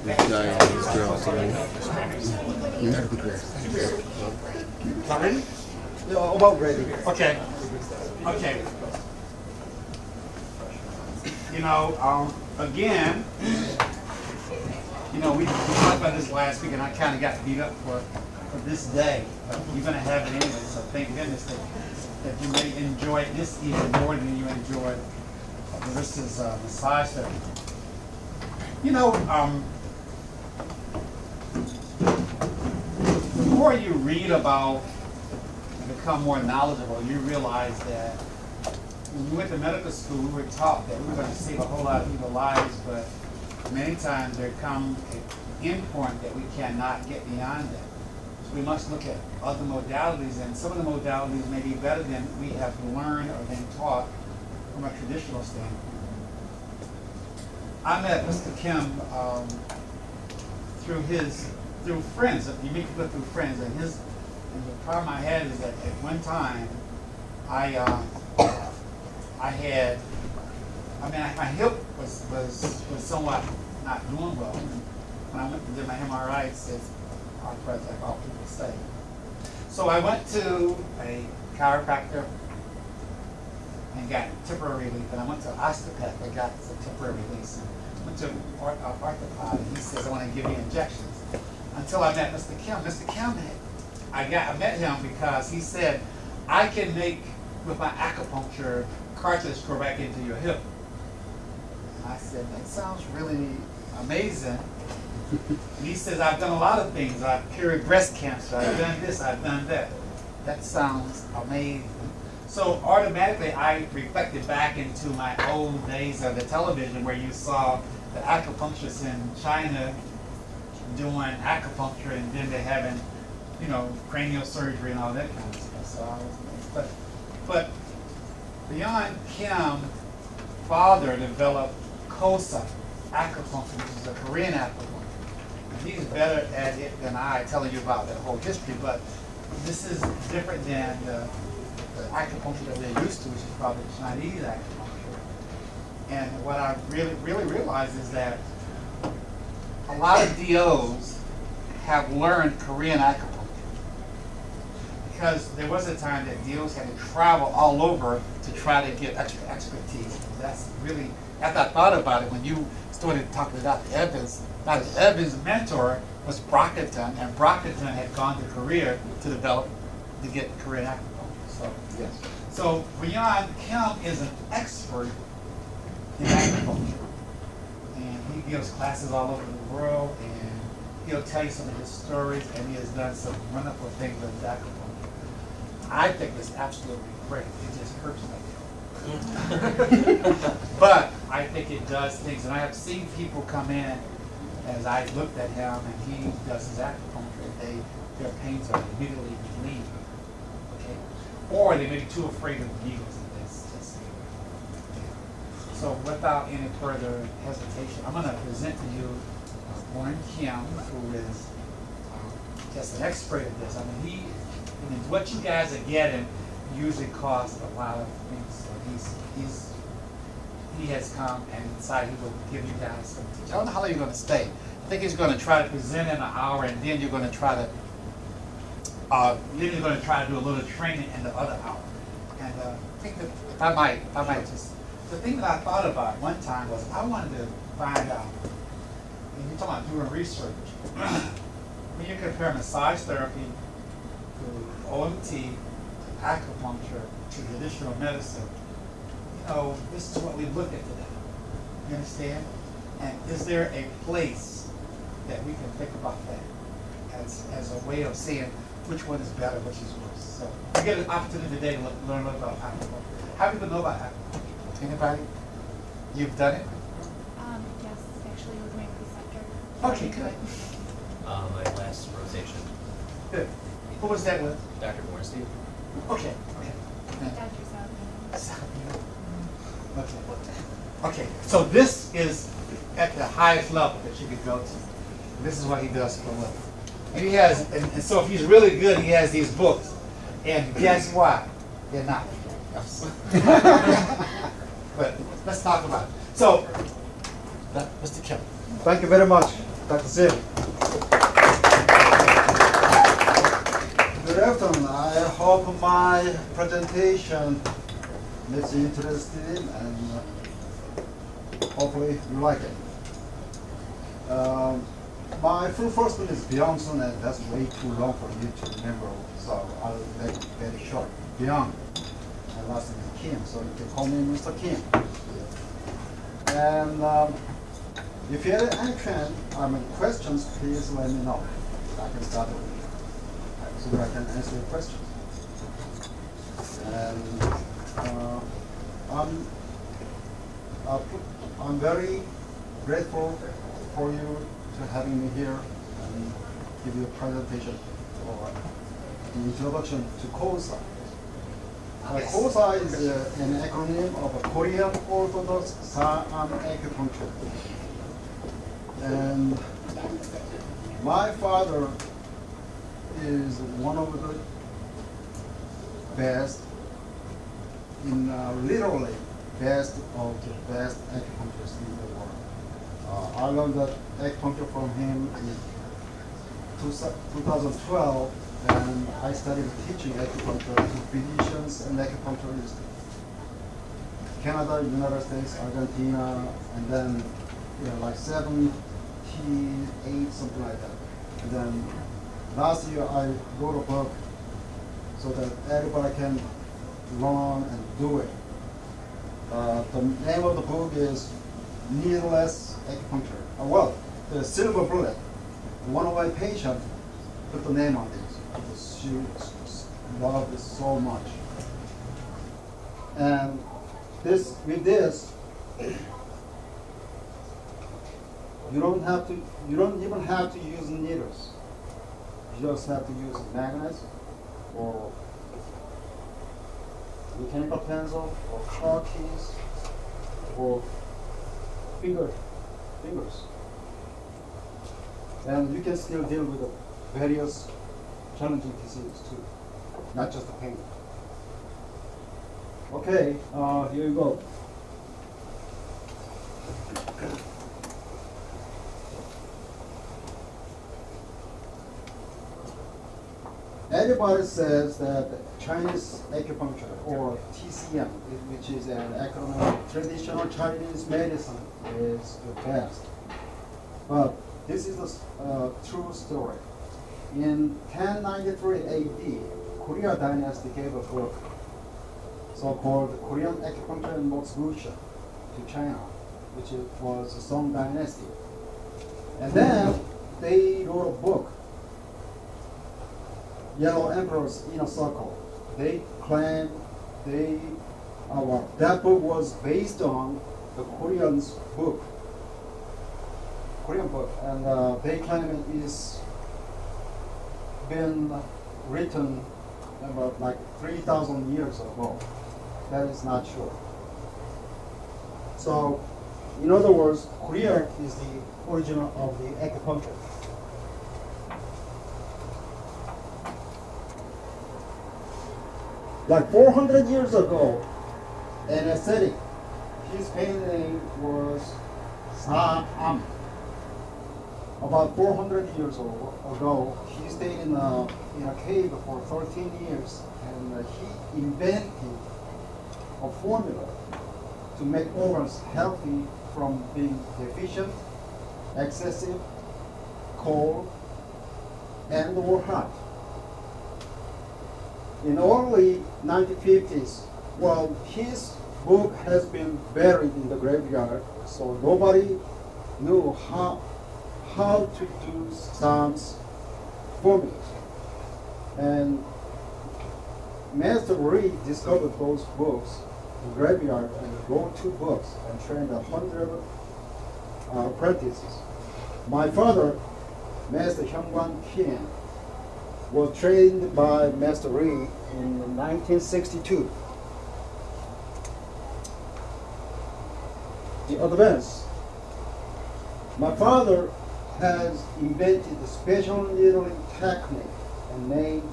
This guy and this girl together. You have to be clear. Not ready? No, about ready. Okay. Okay. You know, again, you know, we talked about this last week, and I kind of got beat up for this day. But you're going to have it anyway, so thank goodness that you may enjoy this even more than you enjoyed this is massage therapy. You know, the more you read about and become more knowledgeable, you realize that when we went to medical school, we were taught that we were going to save a whole lot of people's lives, but many times there comes an endpoint that we cannot get beyond that. So we must look at other modalities, and some of the modalities may be better than we have learned or been taught from a traditional standpoint. I met Mr. Kim through friends. You meet people through friends, and the problem I had is that at one time my hip was somewhat not doing well. When I went to do my MRI, it says arthritis, like all people say. So I went to a chiropractor and got temporary relief, and I went to an osteopath and got some temporary release. And went to an orthopod, and he says, I want to give you injections. Until I met Mr. Kim. Mr. Kim, I met him because he said, I can make, with my acupuncture, cartilage grow back into your hip. And I said, that sounds really amazing. And he says, I've done a lot of things. I've cured breast cancer. I've done this. I've done that. That sounds amazing. So automatically, I reflected back into my old days of the television where you saw the acupuncturists in China doing acupuncture, and then they're having, you know, cranial surgery and all that kind of stuff. So I was, but beyond Kim, father developed KOSA acupuncture, which is a Korean acupuncture. And he's better at it than I, telling you about that whole history. But this is different than the acupuncture that they're used to, which is probably Chinese acupuncture. And what I really realized is that a lot of DOs have learned Korean acupuncture, because there was a time that DOs had to travel all over to try to get extra expertise. That's really, after I thought about it, when you started talking about Dr. Evans, Dr. Evans' mentor was Brockington, and Brockington had gone to Korea to get Korean acupuncture. So, yes. So beyond, Kim is an expert in acupuncture. And he gives classes all over the world, and he'll tell you some of his stories, and he has done some wonderful things with acupuncture. I think it's absolutely great. It just hurts my tail. But I think it does things, and I have seen people come in as I looked at him, and he does his acupuncture, and their pains are immediately relieved. Okay? Or they may be too afraid of needles. So without any further hesitation, I'm going to present to you Warren Kim, who is just an expert at this. I mean, what you guys are getting usually costs a lot of things. So he has come and decided he will give you guys some teaching. I don't know how long you're going to stay. I think he's going to try to present in an hour, and then you're going to try to do a little training in the other hour. And I think that if I might just. The thing that I thought about one time was I wanted to find out, when you're talking about doing research, when you compare massage therapy to OMT, to acupuncture, to traditional medicine, you know, this is what we look at today. You understand? And is there a place that we can think about that as a way of saying which one is better, which is worse? So we get an opportunity today to learn a little about acupuncture. How do people know about acupuncture? Anybody? You've done it? Yes, actually with my preceptor. Okay, good. My last rotation. Good. Who was that with? Dr. Bornstein. Okay. Dr. Southman. Okay. Okay. So this is at the highest level that you could go to. This is what he does for a living. And he has, and so if he's really good, he has these books. And guess what? They're not. But talk about it. So, Mr. Kim. Thank you very much, Dr. Sim. Good afternoon. I hope my presentation makes you interested in, and hopefully you like it. My full first name is Byung-sun, and that's way too long for you to remember, so I'll make it very short. Byung. My last name is Kim, so you can call me Mr. Kim. And if you have any questions, please let me know. I can start so that I can answer your questions. And I'm very grateful for you to having me here and give you a presentation or an introduction to KOSA. KOSA is an acronym of a Korean Orthodox Sa Acupuncture. And my father is one of the best, literally best of the best acupuncturists in the world. I learned that acupuncture from him in 2012, and I started teaching acupuncture to physicians and acupuncturists. Canada, United States, Argentina, and then like 78, something like that. And then last year I wrote a book so that everybody can learn and do it. The name of the book is Needleless Acupuncture. Well, the silver bullet. One of my patients put the name on this because she loved it so much. And with this, you don't even have to use needles. You just have to use magnets or mechanical pencil or car keys or fingers. And you can still deal with the various challenging diseases too, not just the pain. Okay, here you go. Everybody says that Chinese acupuncture, or TCM, which is an acronym of traditional Chinese medicine, is the best. But this is a true story. In 1093 AD, Korea dynasty gave a book so-called Korean Acupuncture and Moksgusha to China, which was the Song dynasty. And then they wrote a book, Yellow Emperor's Inner Circle. They claim that book was based on the Korean book, and they claim it is been written about like 3,000 years ago. That is not true. So, in other words, Korea is the origin of the acupuncture. Like 400 years ago, an ascetic, his pain name was Sa-am. About 400 years ago, he stayed in a cave for 13 years, and he invented a formula to make organs healthy from being deficient, excessive, cold, and or hot. In early 1950s, well, his book has been buried in the graveyard, so nobody knew how to do some formulas. And Master Reed discovered those books in the graveyard and wrote 2 books and trained 100 apprentices. My father, Master Hyungwan Kim, was trained by Master Reed in 1962. The advance. My father has invented a special needling technique and named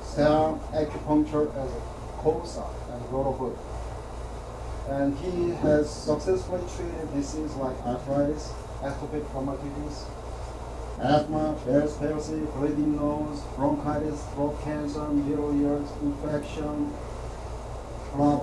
cell acupuncture as a KOSA and wrote a book. And he has successfully treated diseases like arthritis, atopic dermatitis, asthma, Bell's palsy, bleeding nose, bronchitis, throat cancer, middle ear infection, blah,